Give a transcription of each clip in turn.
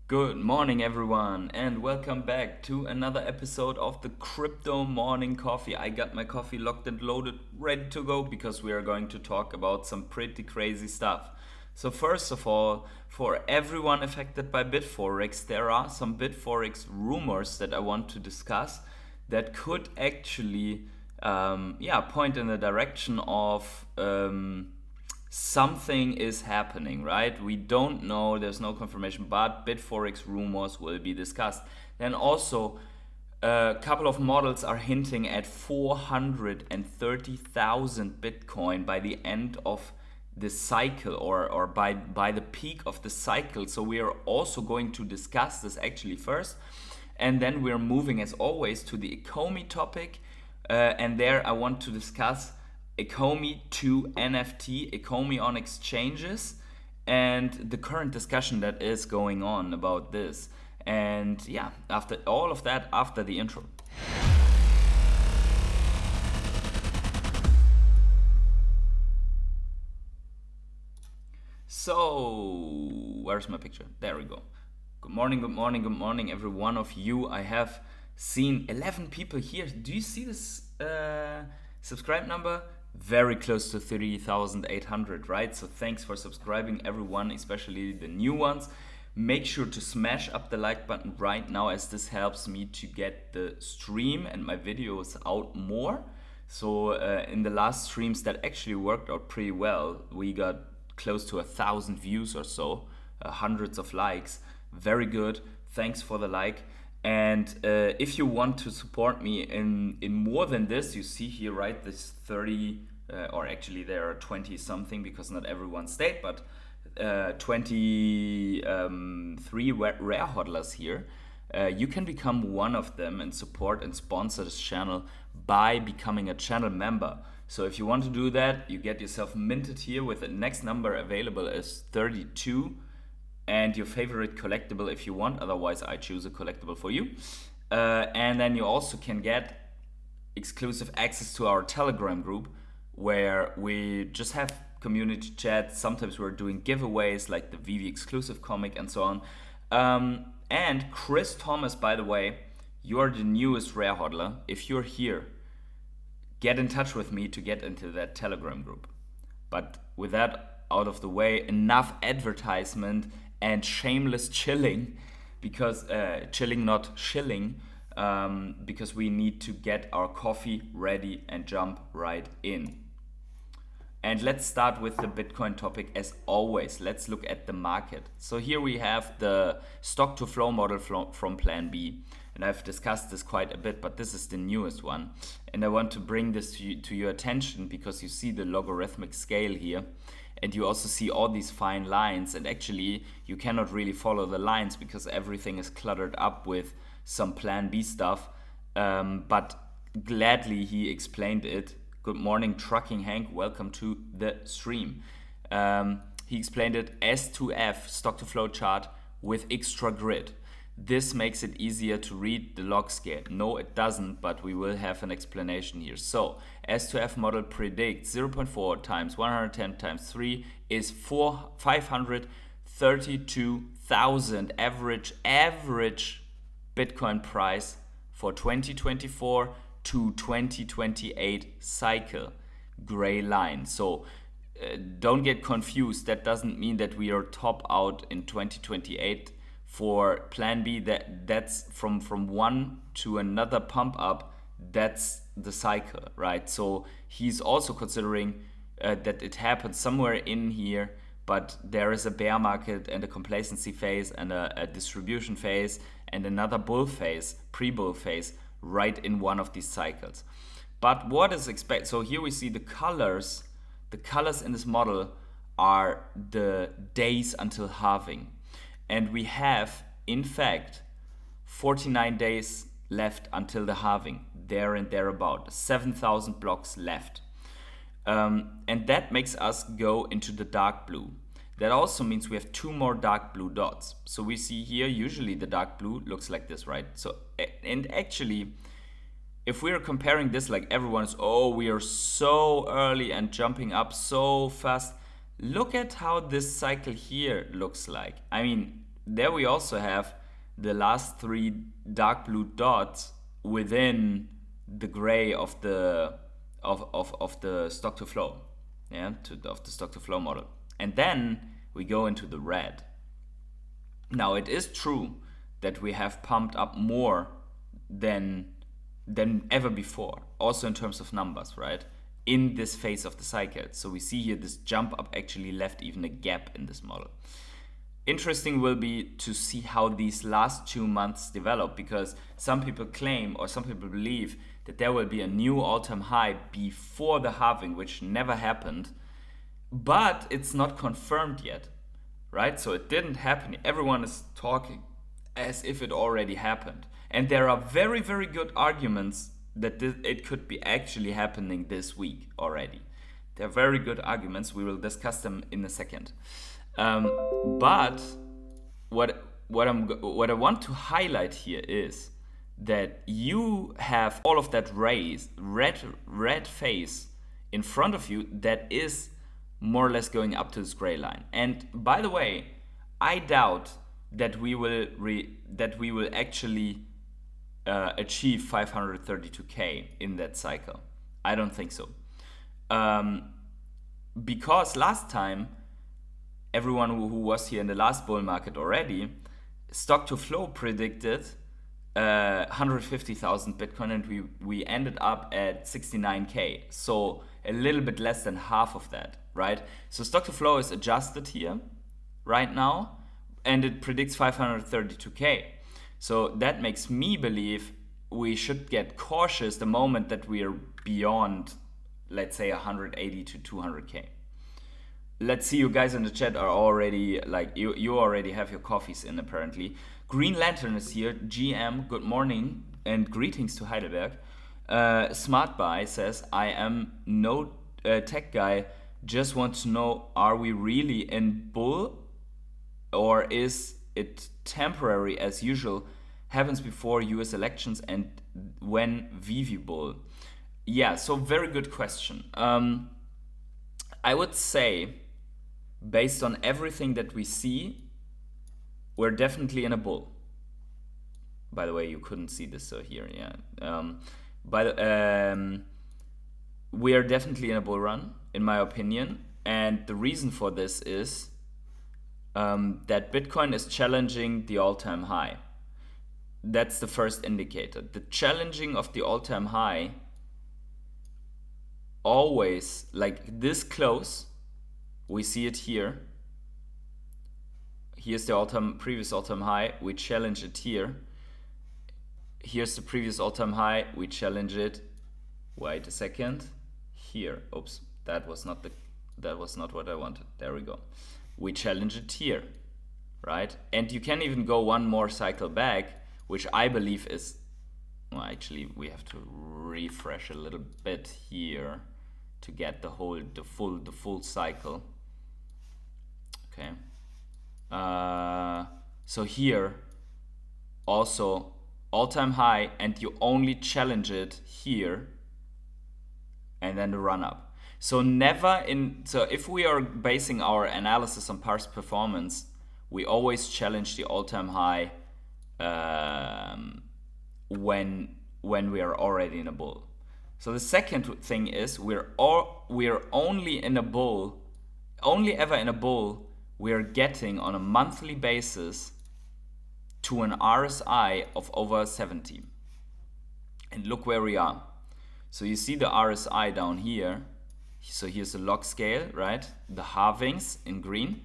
Good morning, everyone, and welcome back to another episode of the Crypto Morning Coffee. I got my coffee locked and loaded, ready to go because we are going to talk about some pretty crazy stuff. So, first of all, for everyone affected by Bitforex, there are some Bitforex rumors that I want to discuss that could actually, point in the direction of. Something is happening, right? We don't know, there's no confirmation, but Bitforex rumors will be discussed. Then also, a couple of models are hinting at 430,000 Bitcoin by the end of the cycle or by the peak of the cycle. So we are also going to discuss this actually first. And then we're moving as always to the Ecomi topic. And there I want to discuss Ecomi to NFT, Ecomi on exchanges, and the current discussion that is going on about this. And yeah, after all of that, after the intro. So, where's my picture? There we go. Good morning, good morning, good morning, every one of you. I have seen 11 people here. Do you see this subscribe number? Very close to 3,800, right? So thanks for subscribing, everyone, especially the new ones. Make sure to smash up the like button right now, as this helps me to get the stream and my videos out more. So in the last streams that actually worked out pretty well, we got close to 1,000 views or so, hundreds of likes. Very good. Thanks for the like. And if you want to support me in more than this, you see here, right, this 30, or actually there are 20 something because not everyone stayed, but 23 rare hodlers here. You can become one of them and support and sponsor this channel by becoming a channel member. So if you want to do that, you get yourself minted here with the next number available as 32. And your favorite collectible if you want, otherwise I choose a collectible for you. And then you also can get exclusive access to our Telegram group, where we just have community chat. Sometimes we're doing giveaways like the Veve exclusive comic and so on. And Chris Thomas, by the way, you're the newest rare hodler. If you're here, get in touch with me to get into that Telegram group. But with that out of the way, enough advertisement and shameless chilling, because chilling, not shilling, because we need to get our coffee ready and jump right in. And let's start with the Bitcoin topic as always. Let's look at the market. So here we have the stock to flow model from Plan B. And I've discussed this quite a bit, but this is the newest one. And I want to bring this to your attention because you see the logarithmic scale here. And you also see all these fine lines, and actually you cannot really follow the lines because everything is cluttered up with some Plan B stuff. But gladly he explained it. Good morning, Trucking Hank. Welcome to the stream. He explained it S2F, stock to flow chart with extra grid. This makes it easier to read the log scale. No, it doesn't, but we will have an explanation here. So, S2F model predicts 0.4 times 110 times 3 is 532,000 average Bitcoin price for 2024 to 2028 cycle. Gray line. So, don't get confused. That doesn't mean that we are top out in 2028. For Plan B, that's from one to another pump up, that's the cycle, right? So he's also considering that it happens somewhere in here, but there is a bear market and a complacency phase and a distribution phase and another bull phase, pre-bull phase, right in one of these cycles. But what is expected? So here we see the colors. The colors in this model are the days until halving. And we have, in fact, 49 days left until the halving, there and thereabout, 7,000 blocks left. And that makes us go into the dark blue. That also means we have two more dark blue dots. So we see here, usually the dark blue looks like this, right? So, and actually, if we are comparing this, like everyone is, oh, we are so early and jumping up so fast. Look at how this cycle here looks like. I mean, there we also have the last three dark blue dots within the gray of the stock to flow, of the stock to flow model. And then we go into the red. Now it is true that we have pumped up more than ever before, also in terms of numbers, right? In this phase of the cycle. So we see here this jump up actually left even a gap in this model. Interesting will be to see how these last 2 months develop, because some people claim, or some people believe, that there will be a new all-time high before the halving, which never happened, but it's not confirmed yet, right? So it didn't happen. Everyone is talking as if it already happened. And there are very, very good arguments that it could be actually happening this week already. There are very good arguments. We will discuss them in a second. But what I want to highlight here is that you have all of that red phase in front of you that is more or less going up to this gray line. And by the way, I doubt that we will actually achieve 532k in that cycle. I don't think so, because last time, everyone who was here in the last bull market already, stock to flow predicted 150,000 Bitcoin, and we ended up at 69k. So a little bit less than half of that, right? So stock to flow is adjusted here right now, and it predicts 532k. So that makes me believe we should get cautious the moment that we are beyond, let's say, 180 to 200k. Let's see, you guys in the chat are already, like, you already have your coffees in apparently. Green Lantern is here. GM, good morning and greetings to Heidelberg. Smart Buy says, I am no tech guy, just want to know, are we really in bull, or is it temporary as usual, happens before US elections, and when Veve bull? Yeah, so very good question. I would say, based on everything that we see, we're definitely in a bull. By the way, you couldn't see this, so here, yeah. We are definitely in a bull run, in my opinion, and the reason for this is that Bitcoin is challenging the all-time high. That's the first indicator. The challenging of the all-time high, always like this close. We see it here. Here's the previous all-time high. We challenge it here. Here's the previous all-time high. We challenge it. Wait a second. Here. Oops. That was not what I wanted. There we go. We challenge it here, right? And you can even go one more cycle back, which I believe is, well, actually we have to refresh a little bit here to get the full cycle. Okay. So here also all-time high, and you only challenge it here and then the run up. So if we are basing our analysis on past performance, we always challenge the all-time high when we are already in a bull. So the second thing is we are only in a bull, only ever in a bull, we are getting on a monthly basis to an RSI of over 70. And look where we are. So you see the RSI down here. So here's the log scale, right? The halvings in green.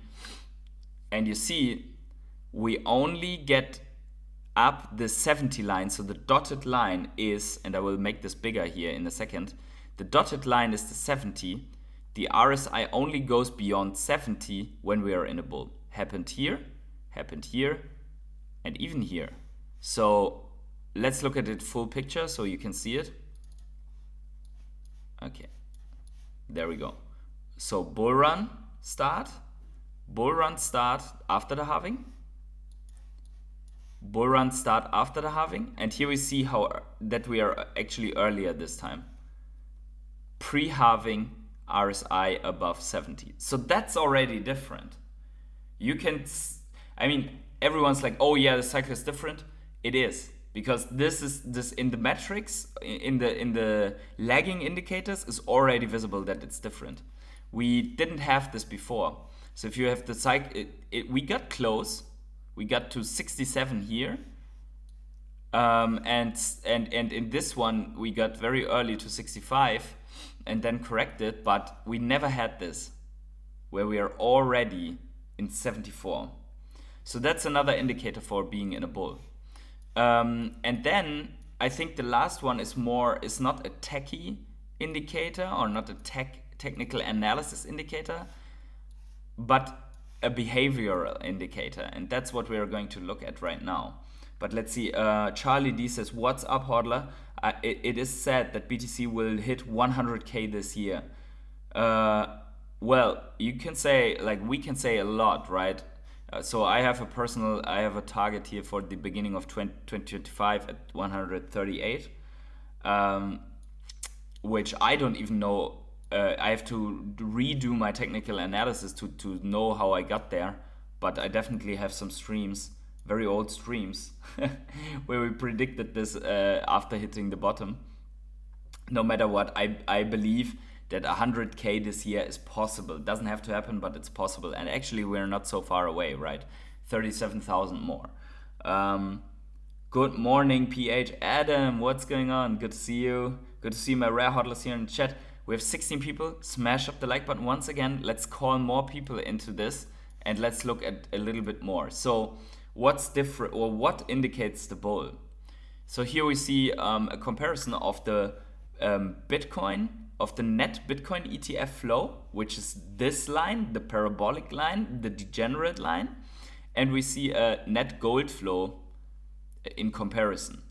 And you see we only get up the 70 line. So the dotted line is, and I will make this bigger here in a second, the dotted line is the 70. The RSI only goes beyond 70 when we are in a bull. Happened here, and even here. So let's look at it full picture so you can see it. Okay, there we go. So bull run start after the halving. Bull run start after the halving, and here we see that we are actually earlier this time. Pre-halving RSI above 70. So that's already different. You can, I mean, everyone's like, oh yeah, the cycle is different. It is, because this in the metrics, in the lagging indicators, is already visible that it's different. We didn't have this before. So if you have the cycle, we got close. We got to 67 here. And in this one we got very early to 65 and then corrected, but we never had this where we are already in 74. So that's another indicator for being in a bull. And then I think the last one is not a techie indicator or not a technical analysis indicator, but a behavioral indicator, and that's what we are going to look at right now. But let's see. Charlie D says, "What's up, hodler? It is said that BTC will hit 100K this year." Well, you can say, like, we can say a lot, right? So I have a target here for the beginning of 2025 at 138, which I don't even know. I have to redo my technical analysis to know how I got there, but I definitely have some streams, very old streams, where we predicted this after hitting the bottom. No matter what, I believe that 100K this year is possible. It doesn't have to happen, but it's possible. And actually, we're not so far away, right? 37,000 more. Good morning, PH. Adam, what's going on? Good to see you. Good to see my rare hodlers here in the chat. We have 16 people. Smash up the like button once again. Let's call more people into this, and let's look at a little bit more. So what's different, or what indicates the bull? So here we see a comparison of the Bitcoin, of the net Bitcoin ETF flow, which is this line, the parabolic line, the degenerate line, and we see a net gold flow in comparison.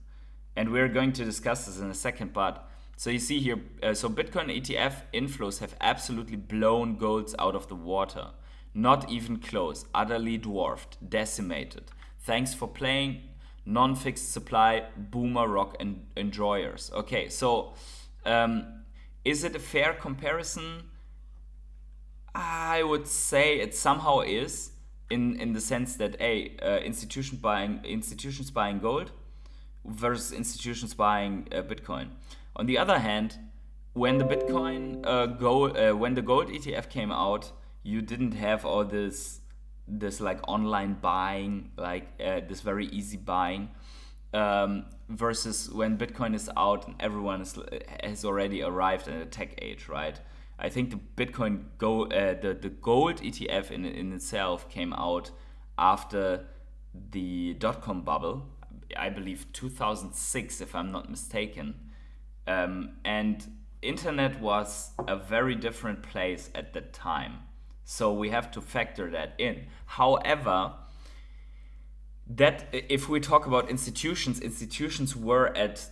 And we're going to discuss this in a second, but so you see here, so Bitcoin ETF inflows have absolutely blown golds out of the water. Not even close, utterly dwarfed, decimated. Thanks for playing, non-fixed supply, boomer rock and enjoyers. Okay, so is it a fair comparison? I would say it somehow is, in the sense that institutions buying gold versus institutions buying Bitcoin. On the other hand, when the when the gold ETF came out, you didn't have all this like online buying, like this very easy buying, versus when Bitcoin is out and everyone has already arrived in a tech age, right? I think the Bitcoin the gold ETF in itself came out after the dot-com bubble, I believe 2006, if I'm not mistaken. And internet was a very different place at that time. So we have to factor that in. However, that if we talk about institutions were at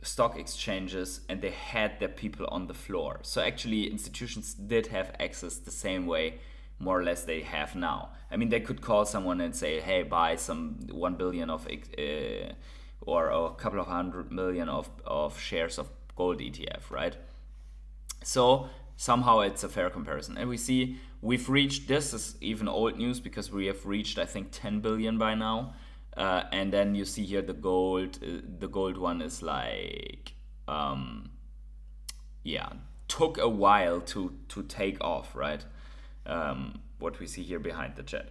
stock exchanges and they had their people on the floor. So actually institutions did have access the same way, more or less, they have now. I mean, they could call someone and say, hey, buy some 1 billion of or a couple of 100 million of shares of gold ETF, right? So somehow it's a fair comparison. And we see we've reached, this is even old news because we have reached, I think, 10 billion by now. And then you see here the gold one is like, took a while to take off, right? What we see here behind the chat.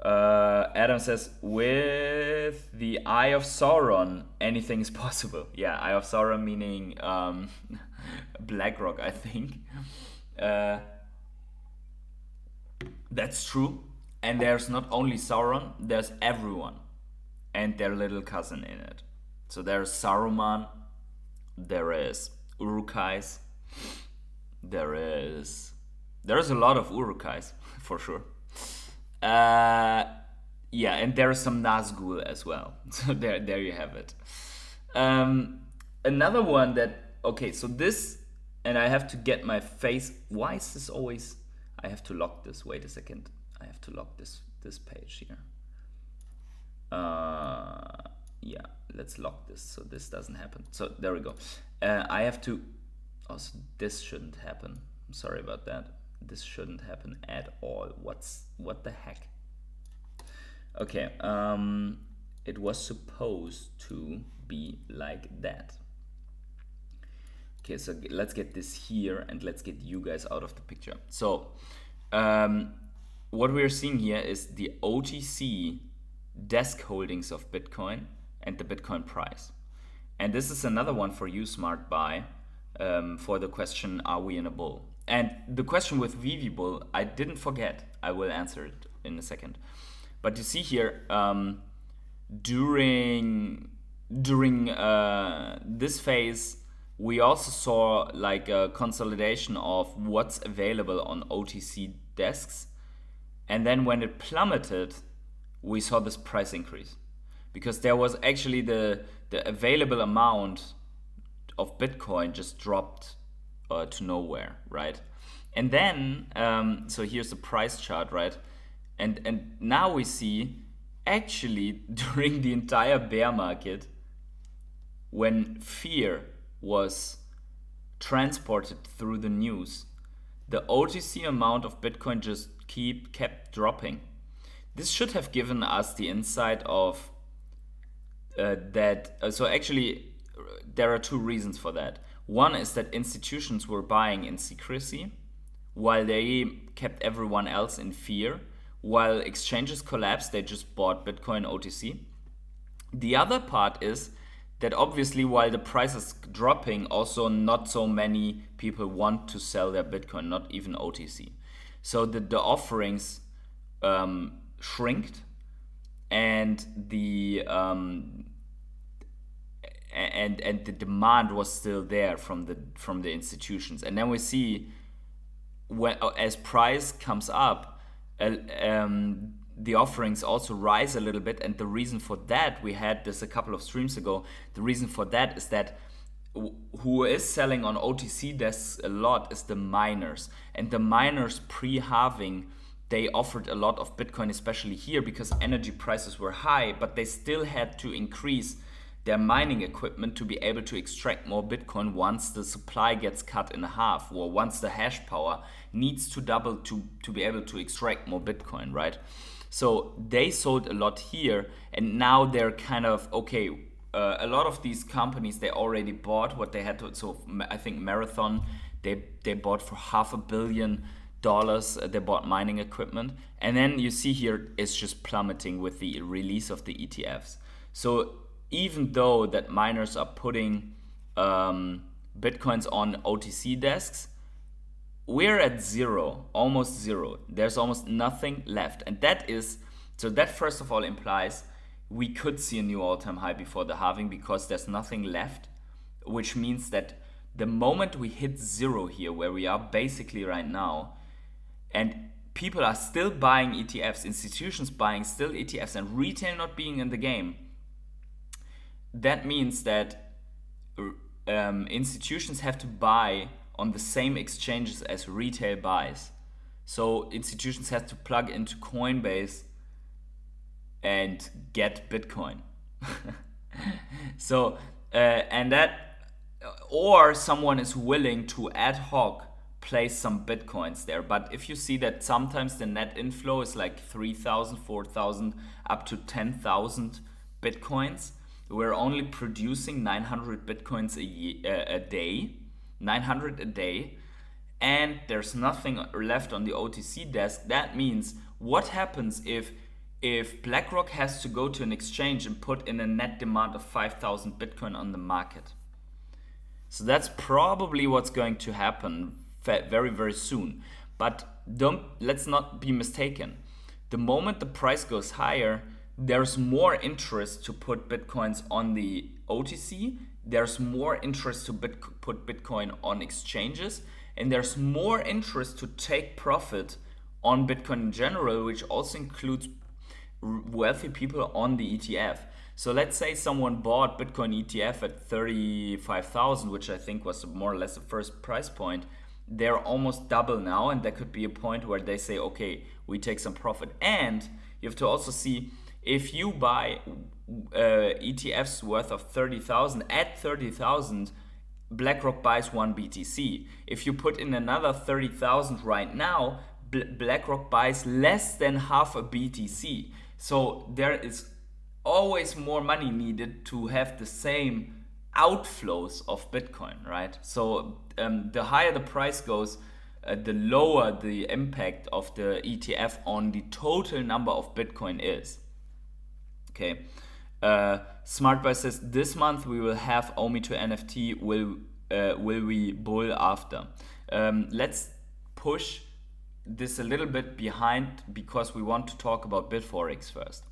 Adam says, with the Eye of Sauron, anything is possible. Yeah, Eye of Sauron meaning BlackRock, I think. That's true. And there's not only Sauron, there's everyone and their little cousin in it. So there's Saruman, there is Urukais, there is a lot of Urukais for sure. And there's some Nazgul as well. So there you have it. Another one that, okay, so this, and I have to get my face, why is this always, I have to lock this, wait a second. I have to lock this page here. Let's lock this so this doesn't happen. So there we go. I have to, also this shouldn't happen. I'm sorry about that. This shouldn't happen at all. What the heck? Okay, it was supposed to be like that. Okay, so let's get this here and let's get you guys out of the picture. So, what we're seeing here is the OTC desk holdings of Bitcoin and the Bitcoin price. And this is another one for you, Smart Buy, for the question, are we in a bull? And the question with Veve Bull, I didn't forget. I will answer it in a second. But you see here, during this phase, we also saw like a consolidation of what's available on OTC desks. And then when it plummeted, we saw this price increase because there was actually the available amount of Bitcoin just dropped to nowhere, right? And then, so here's the price chart, right? And now we see actually during the entire bear market, when fear was transported through the news, the OTC amount of Bitcoin just kept dropping. This should have given us the insight of that. So actually, there are two reasons for that. One is that institutions were buying in secrecy, while they kept everyone else in fear. While exchanges collapsed, they just bought Bitcoin OTC. The other part is that obviously while the price is dropping, also not so many people want to sell their Bitcoin, not even OTC. So the offerings shrinked, and the and the demand was still there from the institutions. And then we see when as price comes up, the offerings also rise a little bit. And the reason for that, we had this a couple of streams ago, the reason for that is that who is selling on OTC desks a lot is the miners. And the miners pre-halving, they offered a lot of Bitcoin, especially here, because energy prices were high, but they still had to increase their mining equipment to be able to extract more Bitcoin once the supply gets cut in half, or once the hash power needs to double to be able to extract more Bitcoin, right? So they sold a lot here, and now they're kind of, okay, a lot of these companies, they already bought what they had to. So I think Marathon, they bought for $500 million. They bought mining equipment. And then you see here, it's just plummeting with the release of the ETFs. So even though that miners are putting Bitcoins on OTC desks, we're at zero, almost zero. There's almost nothing left. And that first of all implies we could see a new all-time high before the halving, because there's nothing left, which means that the moment we hit zero here, where we are basically right now, and people are still buying ETFs, institutions buying still ETFs, and retail not being in the game, that means that institutions have to buy on the same exchanges as retail buys. So institutions have to plug into Coinbase and get Bitcoin. So, and that, or someone is willing to ad hoc place some Bitcoins there. But if you see that sometimes the net inflow is like 3,000, 4,000, up to 10,000 Bitcoins, we're only producing 900 Bitcoins a day, 900 a day, and there's nothing left on the OTC desk. That means what happens if BlackRock has to go to an exchange and put in a net demand of 5,000 Bitcoin on the market? So that's probably what's going to happen very, very soon. But let's not be mistaken. The moment the price goes higher, there's more interest to put Bitcoins on the OTC. There's more interest to put Bitcoin on exchanges. And there's more interest to take profit on Bitcoin in general, which also includes wealthy people on the ETF. So let's say someone bought Bitcoin ETF at 35,000, which I think was more or less the first price point. They're almost double now, and there could be a point where they say, okay, we take some profit. And you have to also see, if you buy ETFs worth of 30,000 at 30,000, BlackRock buys one BTC. If you put in another 30,000 right now, BlackRock buys less than half a BTC. So there is always more money needed to have the same outflows of Bitcoin, right? So the higher the price goes, the lower the impact of the ETF on the total number of Bitcoin is. Okay. SmartBuy says this month we will have Omi to NFT. Will we bull after? Let's push this a little bit behind because we want to talk about Bitforex first.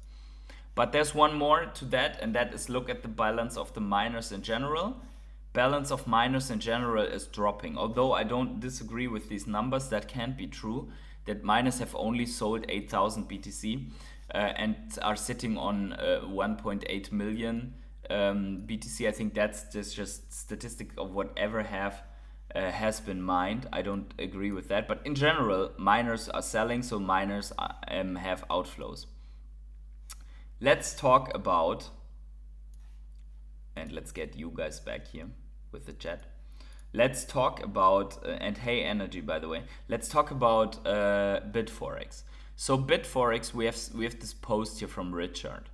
But there's one more to that, and that is look at the balance of the miners in general. Balance of miners in general is dropping. Although I don't disagree with these numbers, that can't be true. That miners have only sold 8,000 BTC and are sitting on 1.8 million BTC. I think that's just statistic of whatever has been mined. I don't agree with that. But in general, miners are selling, so miners have outflows. Let's talk about, and let's get you guys back here with the chat. Let's talk about, and hey Energy by the way, let's talk about Bitforex. So Bitforex, we have this post here from Richard.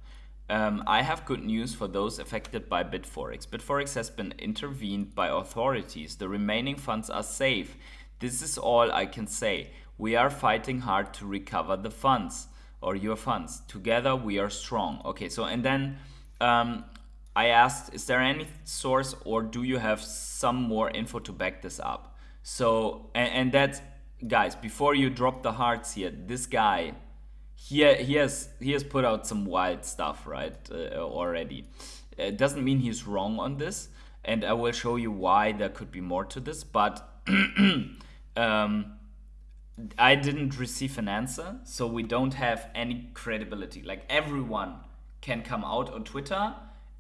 I have good news for those affected by Bitforex. Bitforex has been intervened by authorities. The remaining funds are safe. This is all I can say. We are fighting hard to recover the funds. Or your funds. Together we are strong. Okay, so and then I asked, is there any source or do you have some more info to back this up? So, and that's, guys, before you drop the hearts here, this guy, he has put out some wild stuff, right, already. It doesn't mean he's wrong on this, and I will show you why there could be more to this, but I didn't receive an answer, so we don't have any credibility. Like everyone can come out on Twitter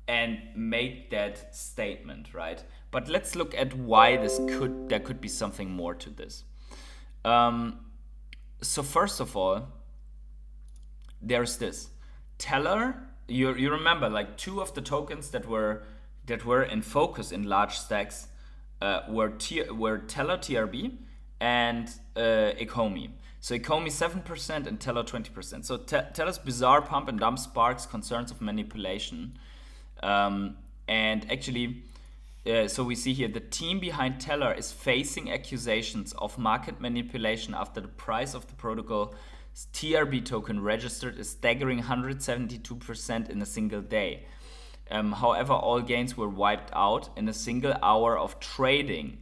and make that statement, right? But let's look at why there could be something more to this. So first of all, there's this Teller. You remember like two of the tokens that were in focus in large stacks were Teller TRB and Ecomi. So Ecomi 7% and Teller 20%. So Teller's bizarre pump and dump sparks concerns of manipulation. And actually, so we see here the team behind Teller is facing accusations of market manipulation after the price of the protocol's TRB token registered is staggering 172% in a single day. However, all gains were wiped out in a single hour of trading.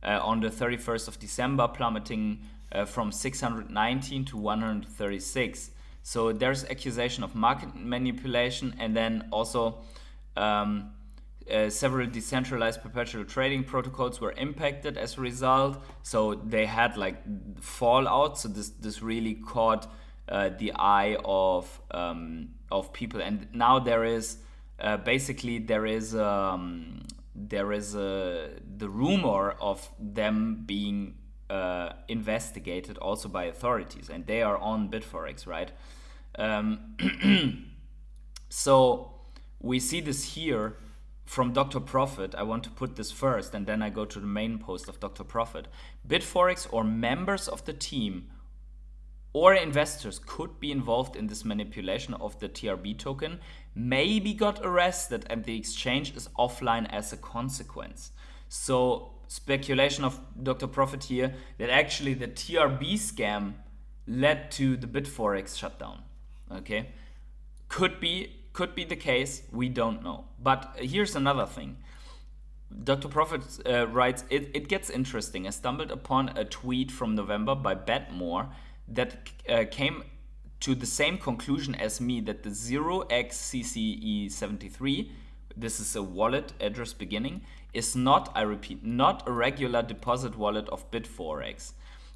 On the 31st of December, plummeting from 619 to 136. So there's accusation of market manipulation, and then also several decentralized perpetual trading protocols were impacted as a result. So they had like fallout. So this really caught the eye of people, and now there is the rumor of them being investigated also by authorities, and they are on Bitforex, right? So we see this here from Dr. Profit. I want to put this first, and then I go to the main post of Dr. Profit. Bitforex or members of the team or investors could be involved in this manipulation of the TRB token, maybe got arrested, and the exchange is offline as a consequence. So speculation of Dr. Profit here that actually the TRB scam led to the Bitforex shutdown. Okay, could be the case. We don't know. But here's another thing. Dr. Profit writes, it gets interesting. I stumbled upon a tweet from November by Betmore that came to the same conclusion as me, that the 0xCCE73, this is a wallet address beginning, is not, I repeat, not a regular deposit wallet of Bitforex.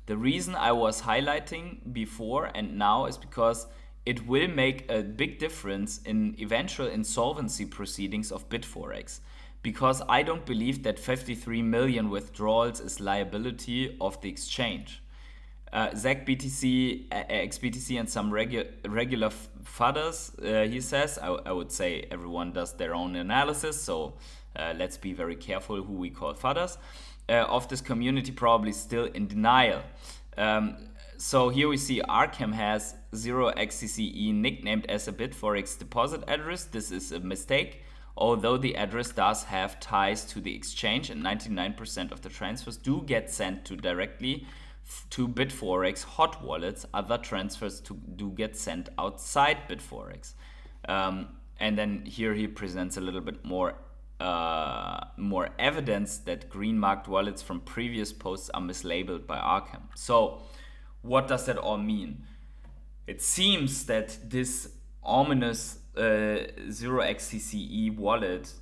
The reason I was highlighting before and now is because it will make a big difference in eventual insolvency proceedings of Bitforex, because I don't believe that 53 million withdrawals is liability of the exchange. Zach BTC, XBTC, and some regular fudders, he says. I would say everyone does their own analysis, so let's be very careful who we call fudders. Of this community probably still in denial. So here we see Arkham has 0xCCE nicknamed as a Bitforex deposit address. This is a mistake, although the address does have ties to the exchange, and 99% of the transfers do get sent to directly to Bitforex hot wallets. Other transfers do get sent outside Bitforex. And then here he presents a little bit more evidence that green marked wallets from previous posts are mislabeled by Arkham. So what does that all mean? It seems that this ominous 0xCCE wallet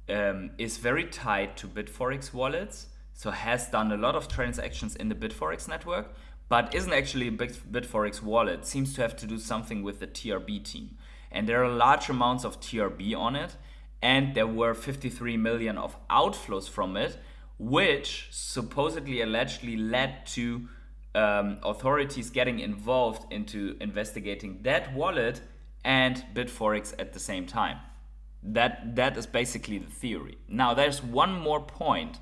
is very tied to Bitforex wallets, so has done a lot of transactions in the Bitforex network, but isn't actually a Bitforex wallet. Seems to have to do something with the TRB team. And there are large amounts of TRB on it, and there were 53 million of outflows from it, which supposedly allegedly led to authorities getting involved into investigating that wallet and Bitforex at the same time. That is basically the theory. Now there's one more point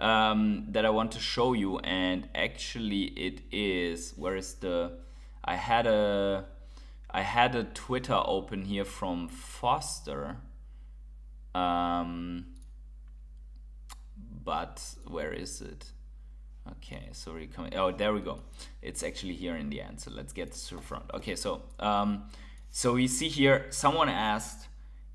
that I want to show you, and actually it is, where is the, I had a Twitter open here from Foster, but where is it? Okay, so we're coming. Oh, there we go. It's actually here in the end. So let's get this to the front. Okay, so we see here someone asked,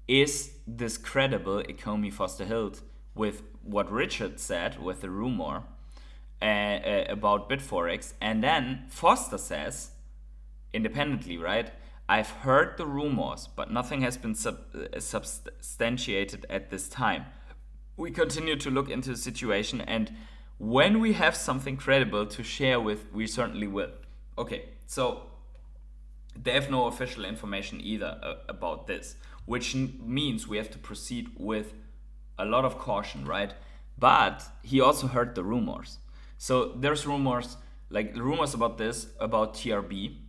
"Is this credible?" Ecomi Foster Hilt with what Richard said with the rumor about Bitforex, and then Foster says, independently, right? "I've heard the rumors, but nothing has been substantiated at this time. We continue to look into the situation, and when we have something credible to share with, we certainly will." Okay, so they have no official information either about this, which means we have to proceed with a lot of caution, right? But he also heard the rumors. So there's rumors, like rumors about this, about TRB.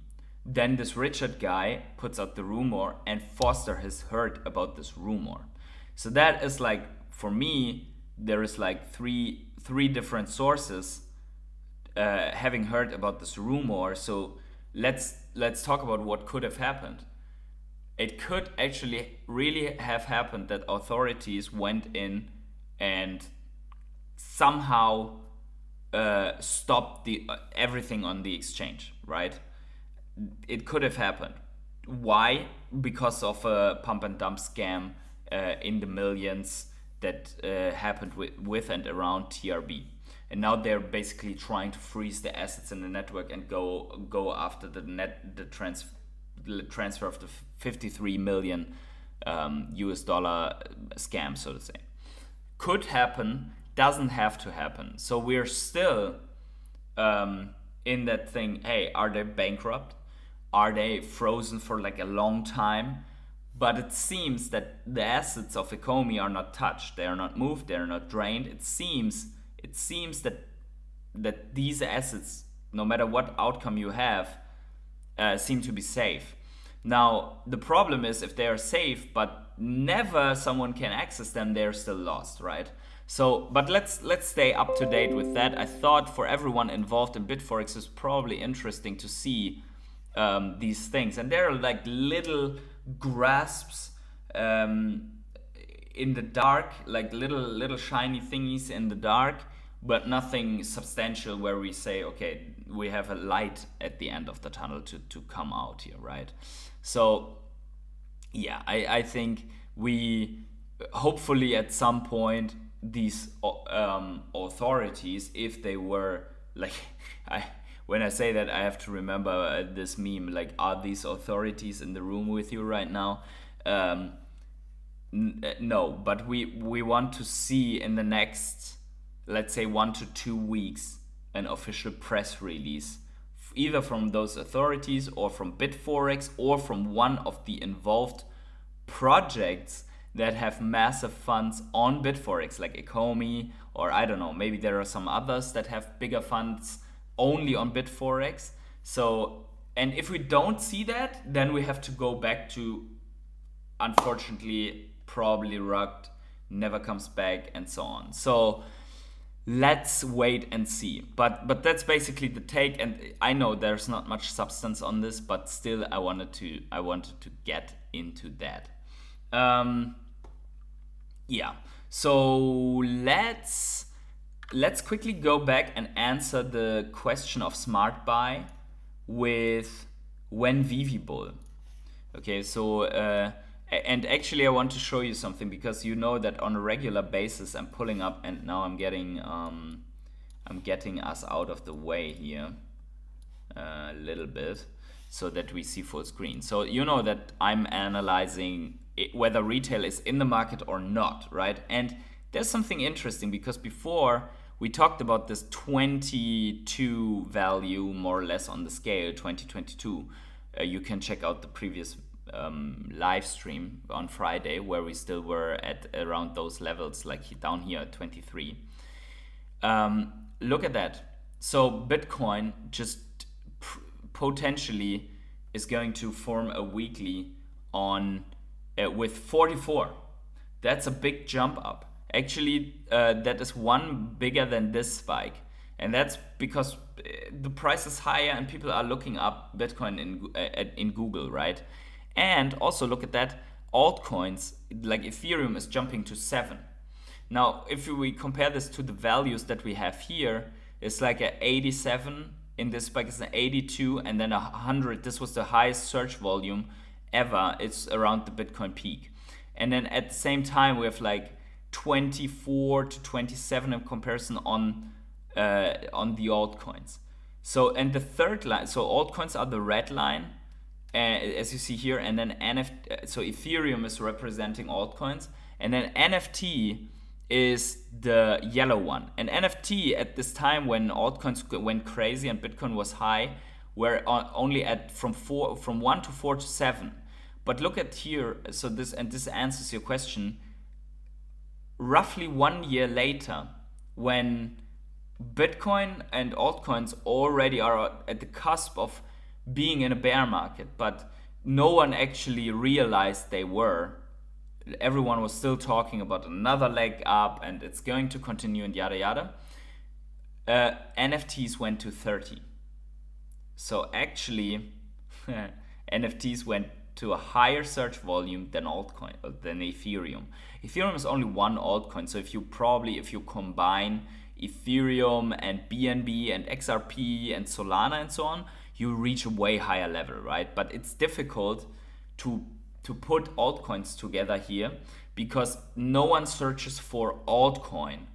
Then this Richard guy puts out the rumor, and Foster has heard about this rumor. So that is like, for me, there is like three different sources having heard about this rumor. So let's talk about what could have happened. It could actually really have happened that authorities went in and somehow stopped everything on the exchange, right? It could have happened. Why? Because of a pump and dump scam in the millions that happened with and around TRB. And now they're basically trying to freeze the assets in the network and go after the transfer of the 53 million US dollar scam, so to say. Could happen, doesn't have to happen. So we're still in that thing, hey, are they bankrupt? Are they frozen for like a long time? But it seems that the assets of Ecomi are not touched. They are not moved. They are not drained. It seems that these assets, no matter what outcome you have, seem to be safe. Now the problem is, if they are safe but never someone can access them, they're still lost, right? So, but let's stay up to date with that. I thought for everyone involved in Bitforex, it's probably interesting to see these things, and there are like little grasps in the dark, like little shiny thingies in the dark, but nothing substantial where we say, okay, we have a light at the end of the tunnel to come out here, right? So yeah, I think we hopefully at some point these authorities, if they were like, when I say that, I have to remember this meme, like, are these authorities in the room with you right now? No, but we want to see in the next, let's say, 1 to 2 weeks, an official press release, either from those authorities or from Bitforex or from one of the involved projects that have massive funds on Bitforex, like Ecomi, or I don't know, maybe there are some others that have bigger funds only on Bitforex. So, and if we don't see that, then we have to go back to, unfortunately, probably rugged, never comes back, and so on. So let's wait and see. But that's basically the take, and I know there's not much substance on this, but still I wanted to get into that. Um, yeah. So let's quickly go back and answer the question of smart buy with when Veve Bull. Okay, so and actually I want to show you something, because you know that on a regular basis I'm pulling up, and now I'm getting us out of the way here a little bit so that we see full screen. So you know that I'm analyzing whether retail is in the market or not, right? And there's something interesting, because before we talked about this 22 value more or less on the scale, 2022. You can check out the previous live stream on Friday, where we still were at around those levels, like down here at 23. Look at that. So Bitcoin just potentially is going to form a weekly on with 44. That's a big jump up. Actually, that is one bigger than this spike. And that's because the price is higher and people are looking up Bitcoin in Google, right? And also look at that, altcoins like Ethereum is jumping to 7. Now, if we compare this to the values that we have here, it's like a 87. In this spike, it's an 82, and then 100. This was the highest search volume ever. It's around the Bitcoin peak. And then at the same time, we have like 24 to 27 in comparison on the altcoins. So, and the third line, so altcoins are the red line, as you see here, and then so Ethereum is representing altcoins, and then NFT is the yellow one. And NFT at this time when altcoins went crazy and Bitcoin was high, were only at from 1 to 4 to 7. But look at here, so this answers your question. Roughly 1 year later, when Bitcoin and altcoins already are at the cusp of being in a bear market, but no one actually realized they were. Everyone was still talking about another leg up and it's going to continue and yada yada. NFTs went to 30. So actually, NFTs went to a higher search volume than Ethereum. Ethereum is only one altcoin, so if you combine Ethereum and BNB and XRP and Solana and so on, you reach a way higher level, right? But it's difficult to put altcoins together here because no one searches for altcoin.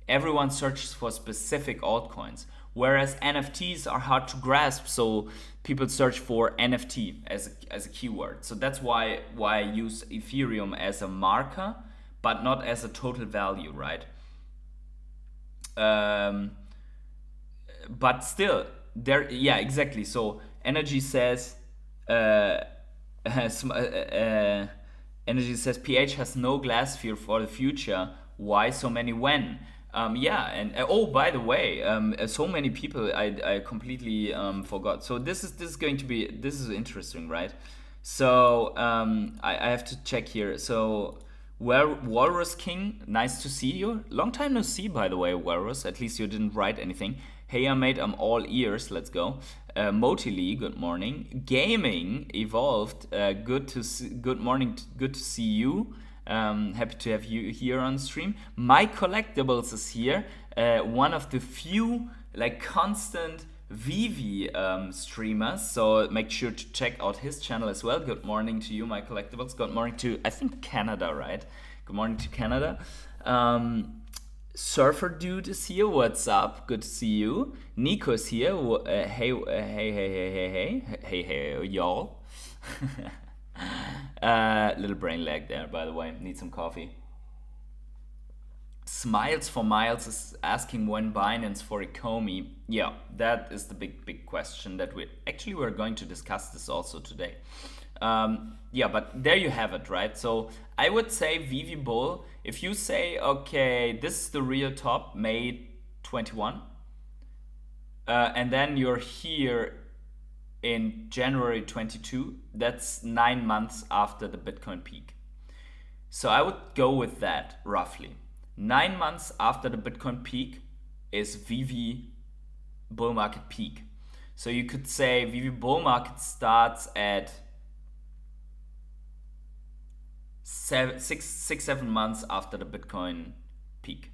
Everyone searches for specific altcoins, whereas NFTs are hard to grasp, so people search for NFT as a keyword. So that's why I use Ethereum as a marker, but not as a total value, right? But still, yeah, exactly. So Energy says, Energy says PH has no glass sphere for the future. Why so many when? Yeah, and oh, by the way, so many people I completely forgot. So this is going to be, this is interesting, right? So I have to check here. So Walrus King, nice to see you. Long time no see, by the way, Walrus. At least you didn't write anything. Hey, mate, I'm all ears. Let's go. Motili, good morning. Gaming evolved. Good morning. Good to see you. Happy to have you here on stream. My Collectibles is here. One of the few like constant Veve streamers. So make sure to check out his channel as well. Good morning to you, My Collectibles. Good morning to, I think, Canada, right? Good morning to Canada. Surfer Dude is here. What's up? Good to see you. Nico is here. Hey, y'all. Little brain lag there, by the way. Need some coffee. Smiles for Miles is asking when Binance for Ecomi. Yeah, that is the big question that we're going to discuss this also today. Yeah, but there you have it, right? So I would say Veve Bull, if you say, okay, this is the real top, May 21, and then you're here in January 22, that's 9 months after the Bitcoin peak. So I would go with that, roughly. 9 months after the Bitcoin peak, is Veve Bullmarket peak. So you could say Veve Bullmarket starts at 7 months after the Bitcoin peak,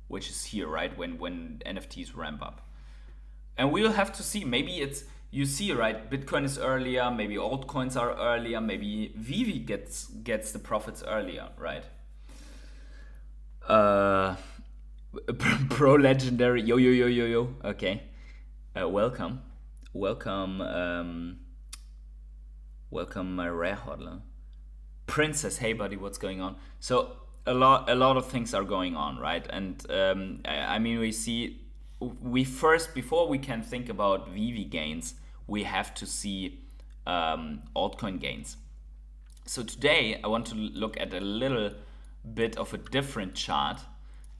which is here, right? When NFTs ramp up. And we'll have to see. Maybe it's, you see, right? Bitcoin is earlier. Maybe altcoins are earlier. Maybe Veve gets the profits earlier, right? Pro legendary. Yo. Okay. Welcome, my rare hodler. Princess, hey buddy, what's going on? So a lot of things are going on, right? And I mean, we first, before we can think about Veve gains, we have to see altcoin gains. So today I want to look at a little bit of a different chart,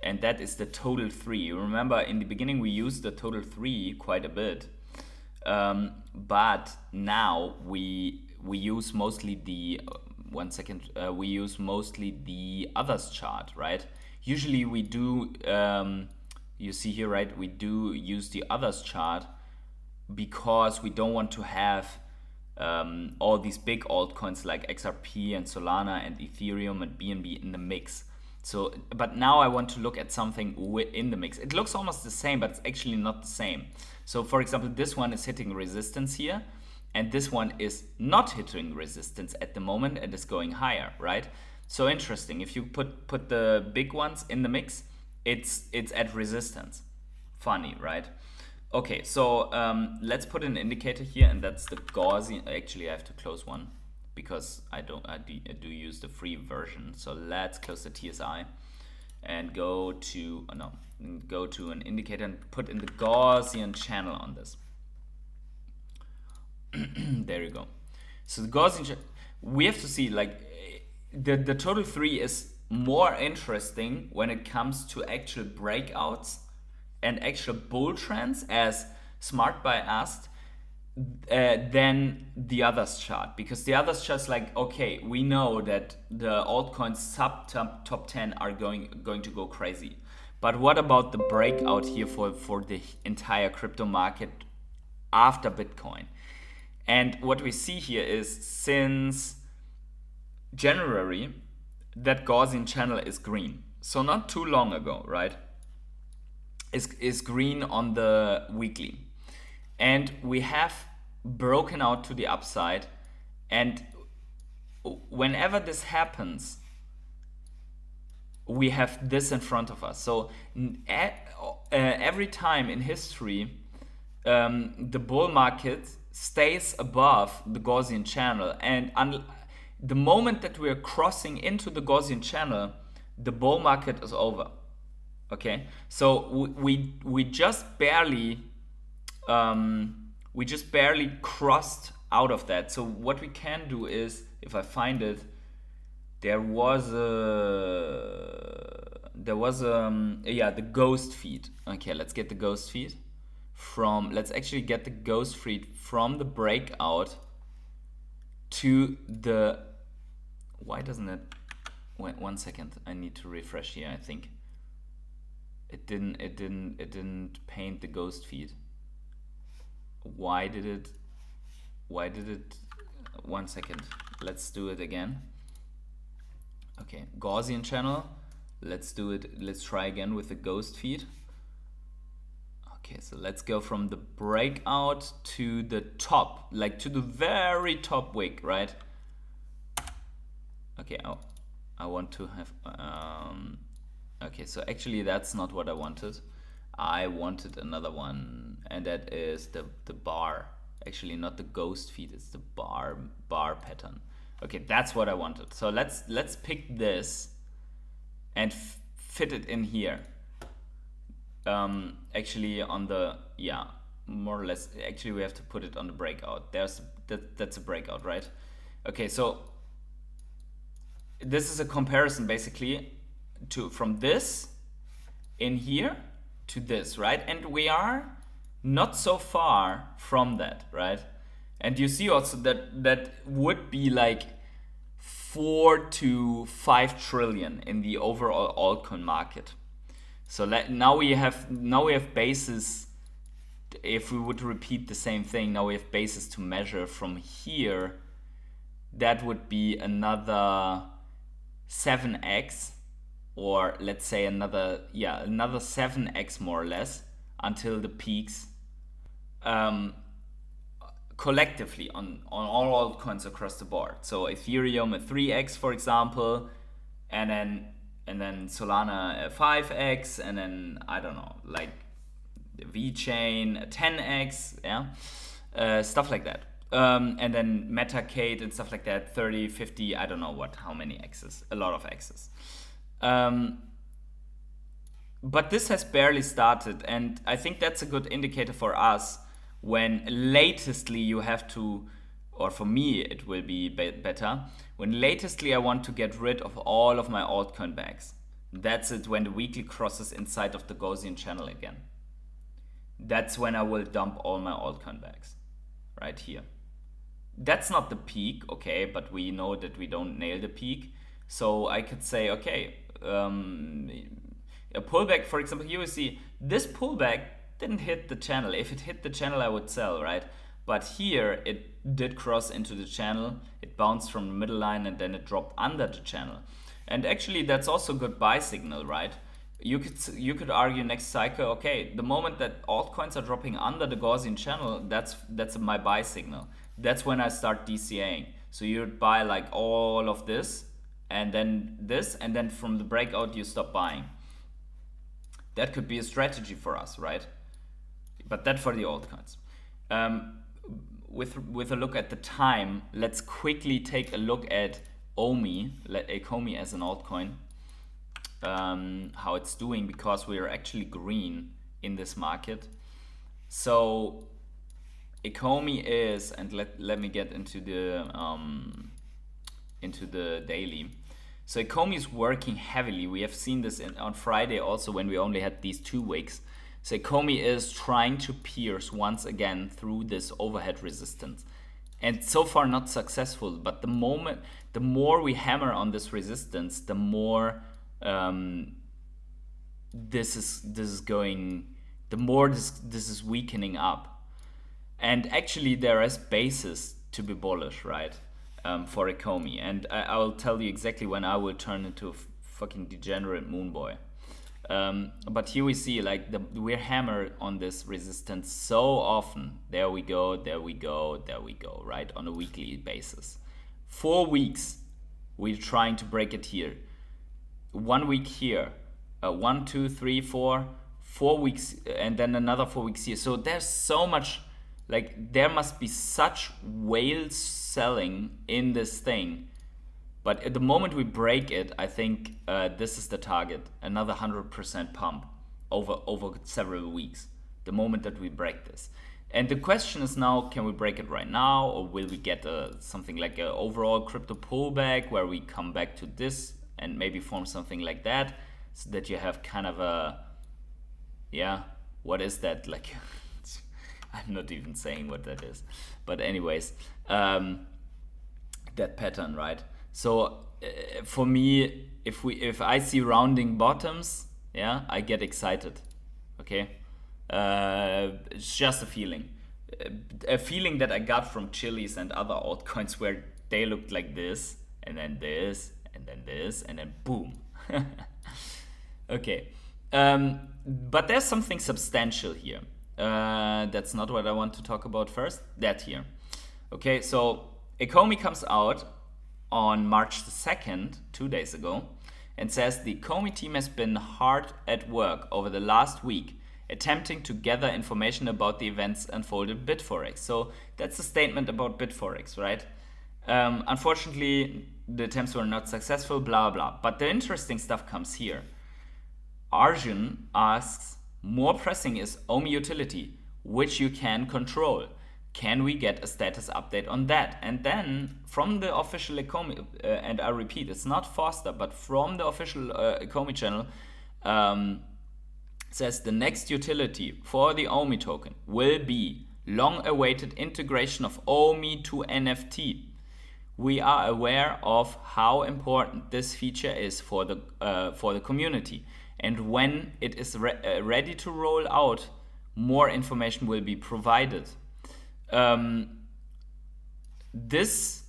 and that is the total 3. You remember in the beginning we used the total 3 quite a bit, but now we use mostly the we use mostly the others chart, right? Usually we do, you see here, right? We do use the others chart because we don't want to have all these big altcoins like XRP and Solana and Ethereum and BNB in the mix. So, but now I want to look at something in the mix. It looks almost the same, but it's actually not the same. So for example, this one is hitting resistance here, and this one is not hitting resistance at the moment and is going higher, right? So interesting. If you put the big ones in the mix, it's at resistance. Funny, right? Okay, so let's put an indicator here, and that's the Gaussian. Actually, I have to close one because I do use the free version. So let's close the TSI and go to an indicator and put in the Gaussian channel on this. There you go. So the Gaussian, we have to see, like, the total 3 is more interesting when it comes to actual breakouts and actual bull trends, as SmartBuy asked, than the others chart, because the others chart is like, okay, we know that the altcoins sub top 10 are going to go crazy, but what about the breakout here for the entire crypto market after Bitcoin? And what we see here is, since January, that Gaussian channel is green. So not too long ago, right? Is green on the weekly. And we have broken out to the upside. And whenever this happens, we have this in front of us. So every time in history, the bull market stays above the Gaussian channel, and the moment that we're crossing into the Gaussian channel, the bull market is over. Okay, so we just barely crossed out of that. So what we can do is, if I find it, there was the ghost feed. Okay, let's get the ghost feed let's actually get the ghost feed from the breakout to the, why doesn't it, wait 1 second, I need to refresh here. I think it didn't paint the ghost feed. Why did it 1 second, let's do it again. Okay, Gaussian channel, let's do it, let's try again with the ghost feed. Okay, so let's go from the breakout to the top, like to the very top wick, right? Okay, I want to have, okay, so actually that's not what I wanted. I wanted another one, and that is the bar. Actually, not the ghost feed, it's the bar pattern. Okay, that's what I wanted. So let's pick this and fit it in here. Actually on the, yeah, more or less, actually we have to put it on the breakout. That's a breakout, right? Okay, so this is a comparison basically from this in here to this, right? And we are not so far from that, right? And you see also that would be like 4 to 5 trillion in the overall altcoin market. So now we have basis. If we would repeat the same thing, now we have basis to measure from here. That would be another 7x, or let's say another 7x more or less, until the peaks, collectively on all altcoins across the board. So Ethereum a 3x, for example, and then Solana a 5x, and then I don't know, like the VeChain a 10x, stuff like that. And then Metacade and stuff like that, 30, 50, I don't know how many x's, a lot of x's. But this has barely started, and I think that's a good indicator for us when latestly you have to, or for me it will be better, when latestly I want to get rid of all of my altcoin bags. That's it, when the weekly crosses inside of the Gaussian channel again. That's when I will dump all my altcoin bags, right here. That's not the peak, okay, but we know that we don't nail the peak. So I could say, okay, a pullback, for example, here we see this pullback didn't hit the channel. If it hit the channel, I would sell, right? But here it did cross into the channel. It bounced from the middle line and then it dropped under the channel. And actually that's also a good buy signal, right? You could argue next cycle, okay, the moment that altcoins are dropping under the Gaussian channel, that's my buy signal. That's when I start DCAing. So you would buy like all of this, and then from the breakout you stop buying. That could be a strategy for us, right? But that for the altcoins. With a look at the time, let's quickly take a look at Ecomi as an altcoin. How it's doing, because we are actually green in this market. So Ecomi is, and let me get into the daily. So Ecomi is working heavily. We have seen this on Friday also, when we only had these 2 weeks. So Ecomi is trying to pierce once again through this overhead resistance, and so far not successful. But the more we hammer on this resistance, the more this is weakening up. And actually there is basis to be bullish, right? For Ecomi, and I will tell you exactly when I will turn into a fucking degenerate moon boy. But here we see like we're hammered on this resistance so often. There we go, right? On a weekly basis. 4 weeks we're trying to break it here. 1 week here, 1, 2, 3, 4 weeks, and then another 4 weeks here. So there's so much, like there must be such whale selling in this thing. But at the moment we break it, I think this is the target. Another 100% pump over several weeks. The moment that we break this. And the question is now, can we break it right now? Or will we get something like an overall crypto pullback where we come back to this and maybe form something like that? So that you have kind of a, what is that? Like, I'm not even saying what that is. But anyways, that pattern, right? So for me, if I see rounding bottoms, I get excited. Okay, it's just a feeling that I got from Chili's and other altcoins where they looked like this, and then this, and then this, and then boom. Okay, but there's something substantial here. That's not what I want to talk about first. That here. Okay, so Ecomi comes out on March the 2nd, 2 days ago, and says the Ecomi team has been hard at work over the last week, attempting to gather information about the events unfolded Bitforex. So that's a statement about Bitforex, right? Unfortunately, the attempts were not successful, blah, blah. But the interesting stuff comes here. Arjun asks, more pressing is Omi utility, which you can control. Can we get a status update on that? And then from the official Ecomi, and I repeat, it's not Foster, but from the official Ecomi channel, says the next utility for the Omi token will be long-awaited integration of Omi to NFT. We are aware of how important this feature is for the community, And when it is ready to roll out, more information will be provided. This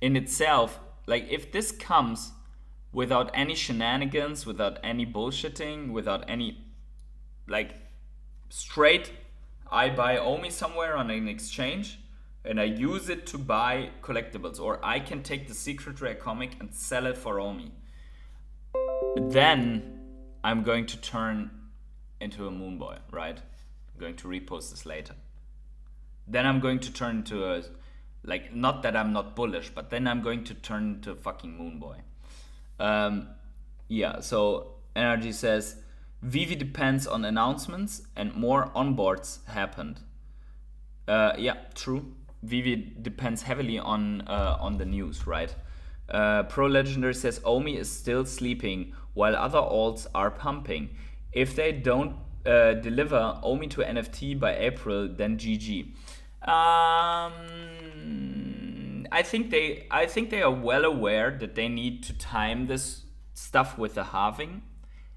in itself, like if this comes without any shenanigans, without any bullshitting, without any like straight, I buy Omi somewhere on an exchange and I use it to buy collectibles, or I can take the secret rare comic and sell it for Omi. Then I'm going to turn into a moon boy, right? I'm going to repost this later. Then I'm going to turn into a, like, not that I'm not bullish, but then I'm going to turn into a fucking moon boy. Yeah, so Energy says, Veve depends on announcements and more onboards happened. Yeah, true. Veve depends heavily on the news, right? Pro Legendary says Omi is still sleeping while other alts are pumping. If they don't deliver Omi to NFT by April, then GG. I think they are well aware that they need to time this stuff with the halving,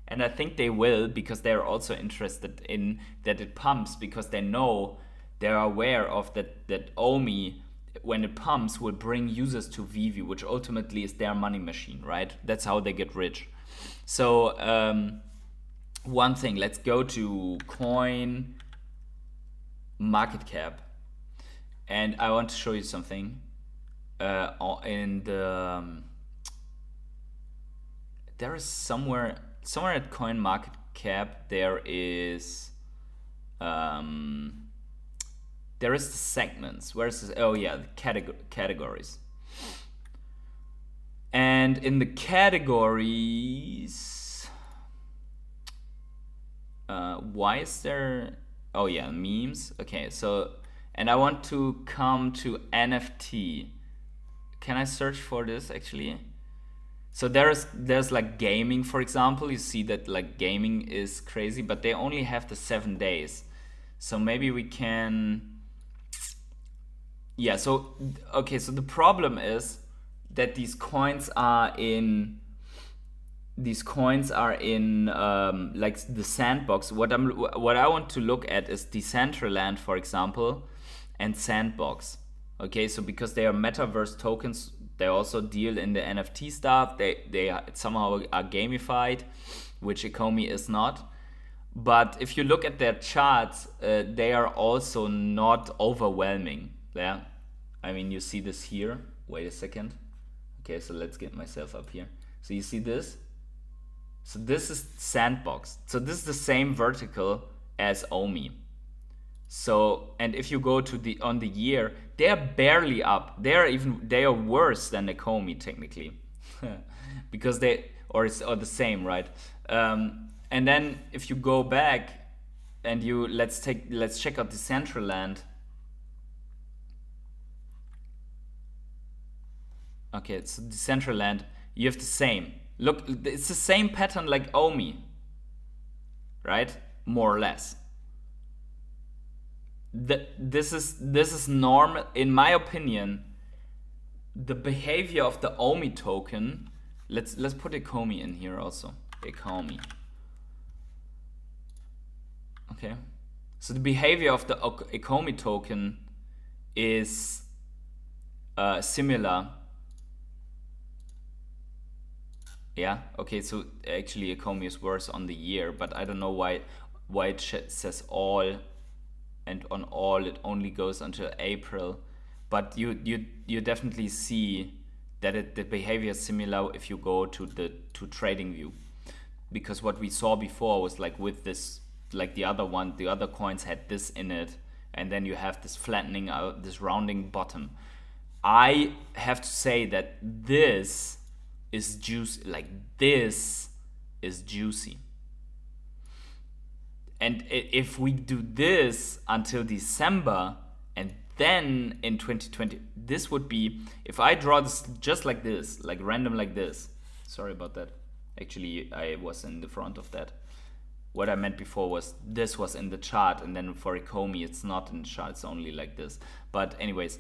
and I think they will, because they are also interested in that it pumps, because they know, they are aware of that Omi, when it pumps, will bring users to Veve, which ultimately is their money machine, right? That's how they get rich. So one thing, let's go to coin market cap, and I want to show you something. In the there is somewhere at coin market cap there is the segments. Where is this? Oh yeah, the categories. And in the categories, why is there? Oh yeah, memes. Okay, so, and I want to come to NFT. Can I search for this actually? So there's like gaming, for example. You see that like gaming is crazy, but they only have the 7 days. So maybe we can. Yeah. So okay. So the problem is that these coins are in like the sandbox. What I want to look at is Decentraland, for example, and Sandbox. Okay, so because they are metaverse tokens, they also deal in the NFT stuff. They somehow are gamified, which Ecomi is not. But if you look at their charts, they are also not overwhelming. Yeah, I mean, you see this here. Wait a second. Okay, so let's get myself up here. So you see this? So this is Sandbox. So this is the same vertical as Omi. So, and if you go to on the year, they are barely up. They are worse than Ecomi technically, because or the same, right? And then if you go back and let's check out Decentraland. Okay, so Decentraland, you have the same. Look, it's the same pattern like Omi, right? More or less. This is normal, in my opinion. The behavior of the Omi token. Let's put Ecomi in here also. Ecomi. Okay. So the behavior of the Ecomi token is similar. Yeah. Okay. So actually, Ecomi is worse on the year, but I don't know why it says all. And on all, it only goes until April, but you definitely see that the behavior is similar if you go to TradingView, because what we saw before was like with this, like the other coins had this in it, and then you have this flattening out, this rounding bottom. I have to say that this is juicy. Like this is juicy. And if we do this until December, and then in 2020, this would be, if I draw this just like this, like random like this. Sorry about that. Actually, I was in the front of that. What I meant before was this was in the chart, and then for Ecomi, it's not in the chart, it's only like this. But anyways,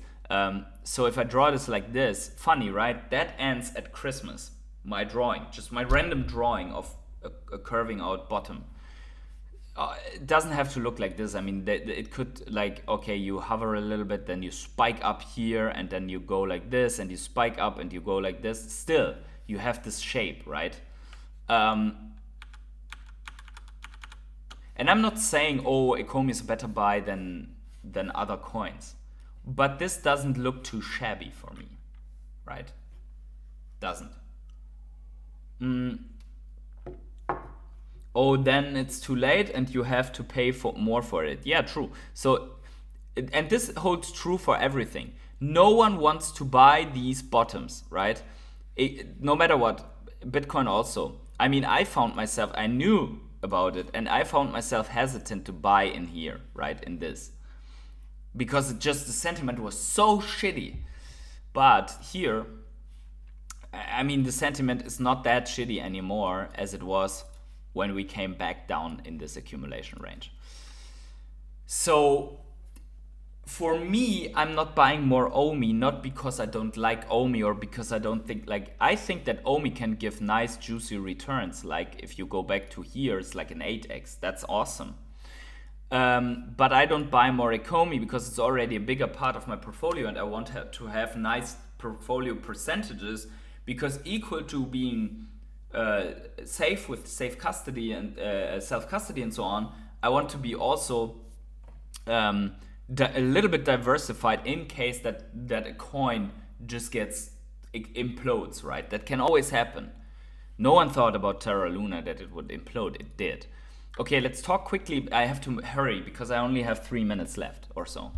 so if I draw this like this, funny, right? That ends at Christmas. My drawing, just my random drawing of a curving out bottom. It doesn't have to look like this. I mean, it could, like, okay, you hover a little bit, then you spike up here, and then you go like this, and you spike up, and you go like this. Still, you have this shape, right? And I'm not saying, oh, Ecomi is a better buy than other coins, but this doesn't look too shabby for me, right? Doesn't. Oh, then it's too late and you have to pay more for it. Yeah, true. So, and this holds true for everything. No one wants to buy these bottoms, right? No matter what. Bitcoin also. I mean, I knew about it, and I found myself hesitant to buy in here, right? In this. Because the sentiment was so shitty. But here, I mean, the sentiment is not that shitty anymore as it was when we came back down in this accumulation range. So for me, I'm not buying more OMI, not because I don't like OMI or because I don't think, like, I think that OMI can give nice juicy returns. Like if you go back to here, it's like an 8x. That's awesome. But I don't buy more Ecomi because it's already a bigger part of my portfolio, and I want to have nice portfolio percentages, because equal to being safe with safe custody and self-custody and so on, I want to be also a little bit diversified in case that a coin just implodes, right? That can always happen. No one thought about Terra Luna that it would implode. It did. Okay, let's talk quickly. I have to hurry because I only have 3 minutes left or so.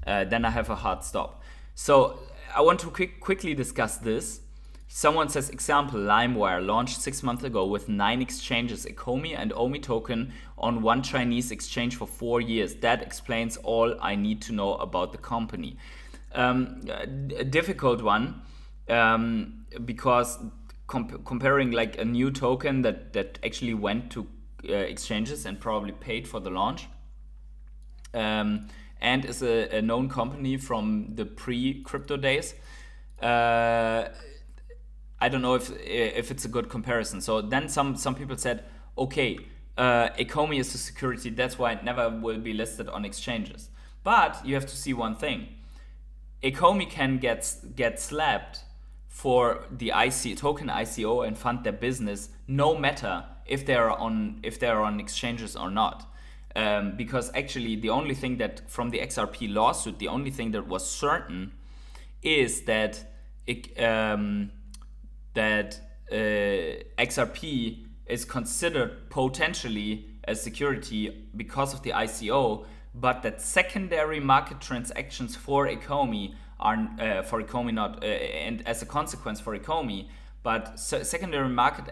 Then I have a hard stop. So I want to quickly discuss this. Someone says, example, LimeWire launched 6 months ago with 9 exchanges, Ecomi and OMI token on one Chinese exchange for 4 years. That explains all I need to know about the company. A difficult one, because comparing like a new token that actually went to exchanges and probably paid for the launch, and is a known company from the pre-crypto days, I don't know if it's a good comparison. So then some people said, okay, Ecomi is a security, that's why it never will be listed on exchanges. But you have to see one thing. Ecomi can get slapped for the token ICO and fund their business, no matter if they're on exchanges or not. Because actually the only thing that from the XRP lawsuit, the only thing that was certain is that XRP is considered potentially a security because of the ICO, but that secondary market transactions for Ecomi are and as a consequence for Ecomi, but secondary market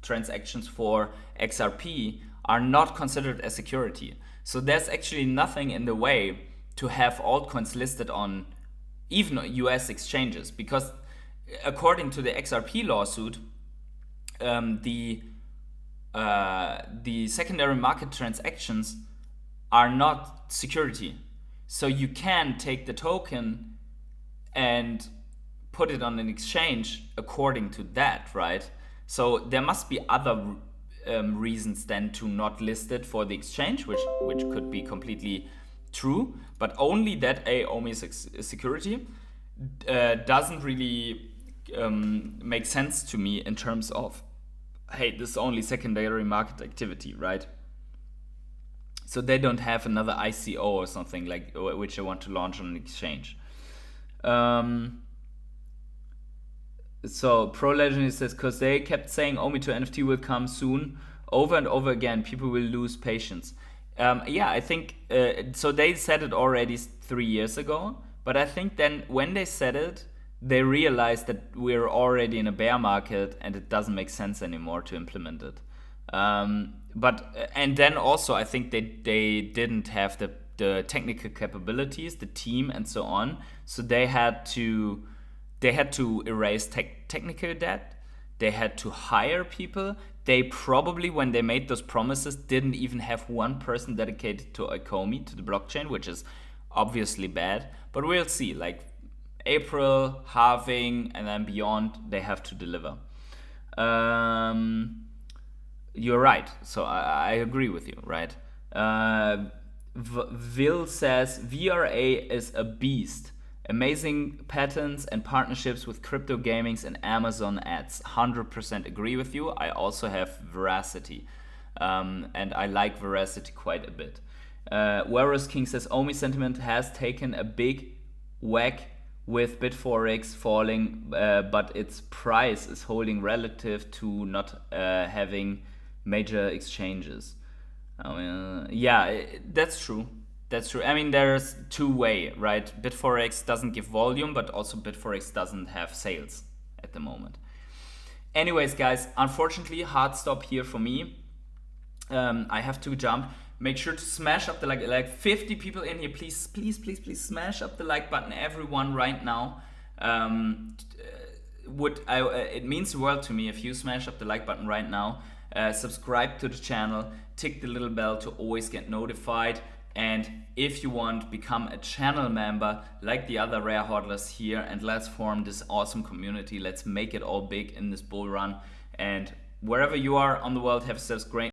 transactions for XRP are not considered as security. So there's actually nothing in the way to have altcoins listed on even US exchanges, because according to the XRP lawsuit, the secondary market transactions are not security. So you can take the token and put it on an exchange according to that, right? So there must be other reasons then to not list it for the exchange, which could be completely true, but only that OMI is a security doesn't really make sense to me in terms of, hey, this is only secondary market activity, right? So they don't have another ICO or something like which they want to launch on an exchange. So Pro Legend says, because they kept saying OMI to NFT will come soon, over and over again, people will lose patience. Yeah, I think so. They said it already 3 years ago, but I think then when they said it, they realized that we're already in a bear market and it doesn't make sense anymore to implement it. And then also I think they didn't have the technical capabilities, the team and so on. So they had to erase technical debt. They had to hire people. They probably, when they made those promises, didn't even have one person dedicated to Ecomi, to the blockchain, which is obviously bad. But we'll see, like April, halving, and then beyond, they have to deliver. You're right. So I agree with you, right? Vil says VRA is a beast. Amazing patents and partnerships with crypto gamings and Amazon ads. 100% agree with you. I also have Veracity. And I like Veracity quite a bit. Whereas King says Omi sentiment has taken a big whack with Bitforex falling, but its price is holding relative to not having major exchanges. Yeah, that's true. That's true. I mean, there's two-way, right? Bitforex doesn't give volume, but also Bitforex doesn't have sales at the moment. Anyways, guys, unfortunately, hard stop here for me. I have to jump. Make sure to smash up the like 50 people in here. Please, please, please, please smash up the like button, everyone, right now. It means the world to me if you smash up the like button right now. Subscribe to the channel, tick the little bell to always get notified. And if you want, become a channel member like the other rare hodlers here, and let's form this awesome community. Let's make it all big in this bull run. And wherever you are on the world, have yourselves great